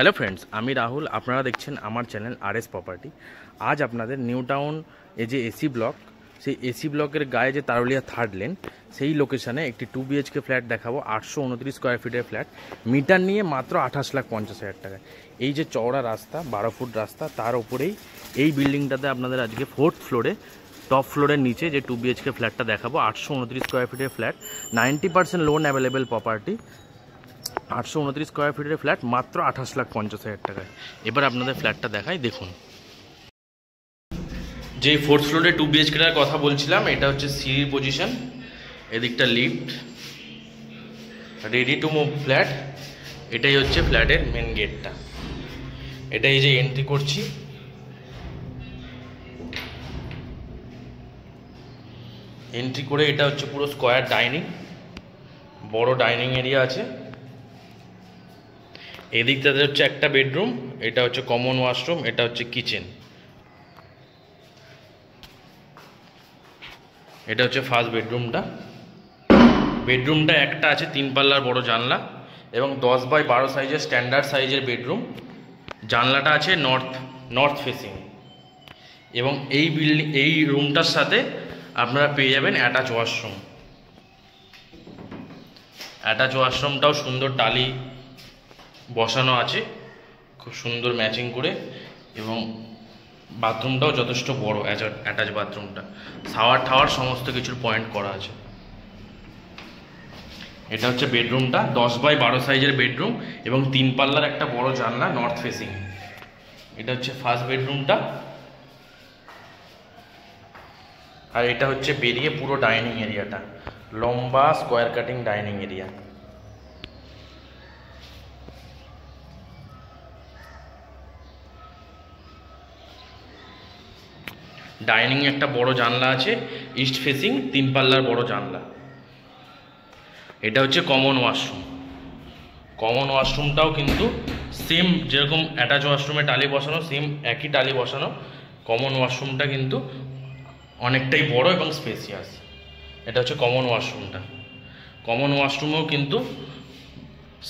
Hello friends, আমি রাহুল। আপনারা দেখছেন আমার চ্যানেল RS প্রপার্টি। আজ আপনাদের নিউ টাউন যে এসি ব্লক, সেই এসি ব্লকের গায়ে যে তারুলিয়া থার্ড লেন, সেই লোকেশানে একটি 2 BHK ফ্ল্যাট দেখাবো। 829 স্কোয়ার ফিটের ফ্ল্যাট, মিটার নিয়ে মাত্র 28,50,000 টাকায়। এই যে চওড়া রাস্তা, 12 ফুট রাস্তা, তার উপরেই এই বিল্ডিংটাতে আপনাদের আজকে 4th ফ্লোরে, টপ ফ্লোরের নিচে যে 2 BHK ফ্ল্যাটটা দেখাবো। 829 স্কোয়ার ফিটের flat, 90% loan available property. 829 square ফিটের ফ্ল্যাট মাত্র 28,50,000 টাকায়। এবার আপনাদের ফ্ল্যাটটা দেখাই, দেখুন। যে 4th ফ্লোরে 2 BHKটার কথা বলছিলাম, এটা হচ্ছে সিঁড়ির পজিশন, এদিকটা lift, ready to move flat. এটাই হচ্ছে ফ্ল্যাটের মেন গেটটা। এটাই যে এন্ট্রি করছি, এন্ট্রি করে এটা হচ্ছে পুরো স্কোয়ার ডাইনিং, বড় ডাইনিং এরিয়া আছে। এদিকটাতে হচ্ছে একটা বেডরুম, এটা হচ্ছে কমন ওয়াশরুম, এটা হচ্ছে কিচেন। এটা হচ্ছে ফার্স্ট বেডরুমটা। বেডরুমটা একটা আছে 3 পাল্লার বড় জানলা এবং 10x12 সাইজের স্ট্যান্ডার্ড সাইজের বেডরুম। জানলাটা আছে নর্থ ফেসিং এবং এই রুমটার সাথে আপনারা পেয়ে যাবেন অ্যাটাচ ওয়াশরুম। অ্যাটাচ ওয়াশরুমটাও সুন্দর টালি বসানো আছে, খুব সুন্দর ম্যাচিং করে, এবং বাথরুমটাও যথেষ্ট বড় অ্যাটাচ বাথরুমটা। শাওয়ার টাওয়ার সমস্ত কিছুর পয়েন্ট করা আছে। এটা হচ্ছে বেডরুমটা, 10x12 সাইজের বেডরুম এবং 3 পাল্লার একটা বড় জানলা নর্থ ফেসিং। এটা হচ্ছে ফার্স্ট বেডরুমটা, আর এটা হচ্ছে বেরিয়ে পুরো ডাইনিং এরিয়াটা, লম্বা square cutting dining area. Dining একটা বড় জানলা আছে, ইস্ট ফেসিং 3 পাল্লার বড় জানলা। এটা হচ্ছে কমন ওয়াশরুম। কমন ওয়াশরুমটাও কিন্তু সেম যেরকম অ্যাটাচ ওয়াশরুমে টালি বসানো, সেম একই টালি বসানো। কমন ওয়াশরুমটা কিন্তু অনেকটাই বড় এবং স্পেসিয়াস। এটা হচ্ছে কমন ওয়াশরুমটা। কমন ওয়াশরুমেও কিন্তু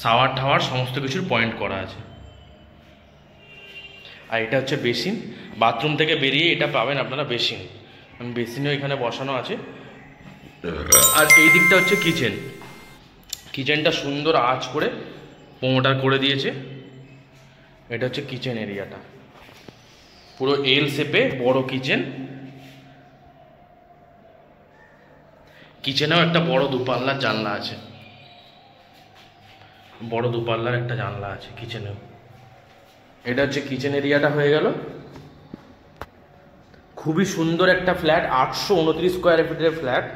শাওয়ার টাওয়ার সমস্ত কিছুর পয়েন্ট করা আছে। আর এটা হচ্ছে বেসিন। বাথরুম থেকে বেরিয়ে এটা পাবেন আপনারা বেসিন, বেসিনও এখানে বসানো আছে। আর এই দিকটা হচ্ছে কিচেন। কিচেনটা সুন্দর আঁচ করে প্রোমোটার করে দিয়েছে। এটা হচ্ছে কিচেন এরিয়াটা, পুরো এল শেপে বড় কিচেন। কিচেনেও একটা বড় 2 পাল্লার জানলা আছে, বড় 2 পাল্লার একটা জানলা আছে কিচেনেও। এটা হচ্ছে কিচেন এরিয়াটা হয়ে গেল। খুবই সুন্দর একটা ফ্ল্যাট, 829 স্কোয়ার ফিটের ফ্ল্যাট,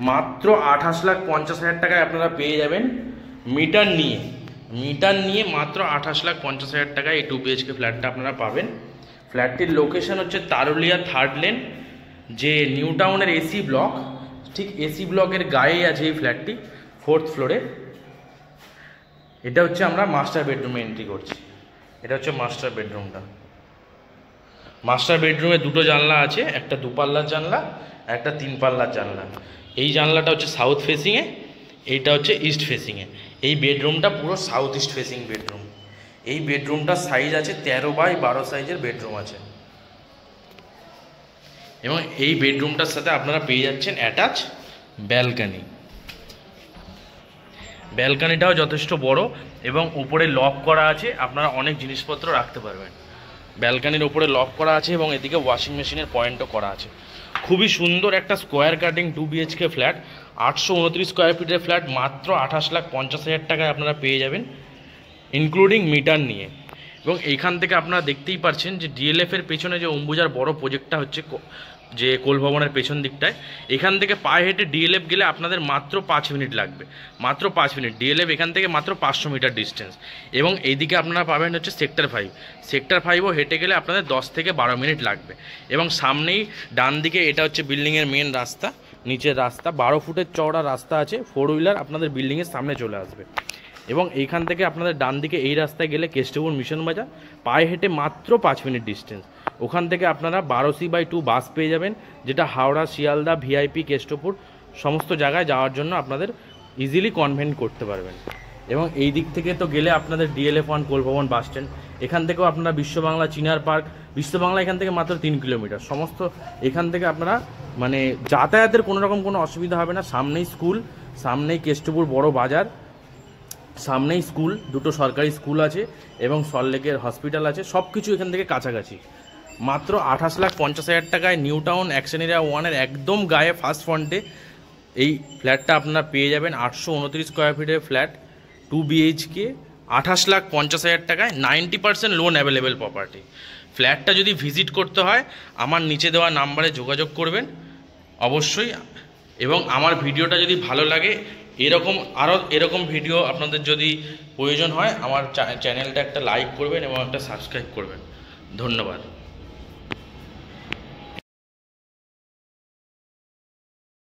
মাত্র 28,50,000 টাকায় আপনারা পেয়ে যাবেন। মিটার নিয়ে মাত্র 28,50,000 টাকায় এই 2 BHK ফ্ল্যাটটা আপনারা পাবেন। ফ্ল্যাটটির লোকেশন হচ্ছে তারুলিয়া থার্ড লেন, যে নিউ টাউনের এসি ব্লক, ঠিক এসি ব্লকের গায়েই আছে এই ফ্ল্যাটটি, 4th ফ্লোরে। এটা হচ্ছে আমরা মাস্টার বেডরুমে এন্ট্রি করছি। এটা হচ্ছে মাস্টার বেডরুমটা। মাস্টার বেডরুমে 2টো জানলা আছে, একটা 2 পাল্লার জানলা, একটা 3 পাল্লার জানলা। এই জানলাটা হচ্ছে সাউথ ফেসিংয়ে, এইটা হচ্ছে ইস্ট ফেসিংয়ে। এই বেডরুমটা পুরো সাউথ ইস্ট ফেসিং বেডরুম। এই বেডরুমটার সাইজ আছে 13x12 সাইজের বেডরুম আছে, এবং এই বেডরুমটার সাথে আপনারা পেয়ে যাচ্ছেন অ্যাটাচ ব্যালকানি। ব্যালকানিটাও যথেষ্ট বড় এবং উপরে লক করা আছে, আপনারা অনেক জিনিসপত্র রাখতে পারবেন। ব্যালকানির উপরে লক করা আছে এবং এদিকে ওয়াশিং মেশিনের পয়েন্টও করা আছে। খুবই সুন্দর একটা square cutting 2 BHK flat, 829 square ফিটের ফ্ল্যাট, মাত্র 28,50,000 টাকায় আপনারা পেয়ে যাবেন, ইনক্লুডিং মিটার নিয়ে। এবং এইখান থেকে আপনারা দেখতেই পাচ্ছেন যে DLF এর পেছনে যে অম্বুজার বড় প্রজেক্টটা হচ্ছে, যে কোল ভবনের পেছন দিকটায়, এখান থেকে পায়ে হেঁটে DLF গেলে আপনাদের মাত্র 5 মিনিট লাগবে, মাত্র 5 মিনিট। DLF এখান থেকে মাত্র 500 মিটার ডিস্টেন্স। এবং এইদিকে আপনারা পাবেন হচ্ছে সেক্টর 5। সেক্টর 5ও হেঁটে গেলে আপনাদের 10 থেকে 12 মিনিট লাগবে। এবং সামনেই ডান দিকে এটা হচ্ছে বিল্ডিংয়ের মেন রাস্তা, নিচের রাস্তা, 12 ফুটের চওড়া রাস্তা আছে, 4 হুইলার আপনাদের বিল্ডিংয়ের সামনে চলে আসবে। এবং এইখান থেকে আপনাদের ডান দিকে এই রাস্তায় গেলে কেষ্টপুর মিশন বাজার, পায়ে হেঁটে মাত্র 5 মিনিট ডিস্টেন্স। ওখান থেকে আপনারা 12C/2 বাস পেয়ে যাবেন, যেটা হাওড়া, শিয়ালদা, VIP, কেষ্টপুর সমস্ত জায়গায় যাওয়ার জন্য আপনাদের ইজিলি কনভেন্ট করতে পারবেন। এবং এই দিক থেকে তো গেলে আপনাদের DLF1 কোলভবন বাস স্ট্যান্ড, এখান থেকেও আপনারা বিশ্ববাংলা চিনার পার্ক, বিশ্ববাংলা এখান থেকে মাত্র 3 কিলোমিটার। সমস্ত এখান থেকে আপনারা মানে যাতায়াতের কোনো রকম কোনো অসুবিধা হবে না। সামনেই স্কুল, সামনেই কেষ্টপুর বড় বাজার, সামনেই স্কুল, দুটো সরকারি স্কুল আছে এবং সল্টলেকের হসপিটাল আছে, সব কিছু এখান থেকে কাছাকাছি। মাত্র 28,50,000 টাকায় নিউ টাউন অ্যাকশন এরিয়া 1-এর একদম গায়ে ফার্স্ট ফ্রন্টে এই ফ্ল্যাটটা আপনারা পেয়ে যাবেন। 829 স্কোয়ার ফিটের ফ্ল্যাট, 2 BHK, 28,50,000 টাকায়, 90% লোন অ্যাভেলেবেল প্রপার্টি। ফ্ল্যাটটা যদি ভিজিট করতে হয় আমার নিচে দেওয়া নাম্বারে যোগাযোগ করবেন অবশ্যই। এবং আমার ভিডিওটা যদি ভালো লাগে, এরকম ভিডিও আপনাদের যদি প্রয়োজন হয়, আমার চ্যানেলটা একটা লাইক করবেন এবং একটা সাবস্ক্রাইব করবেন। ধন্যবাদ।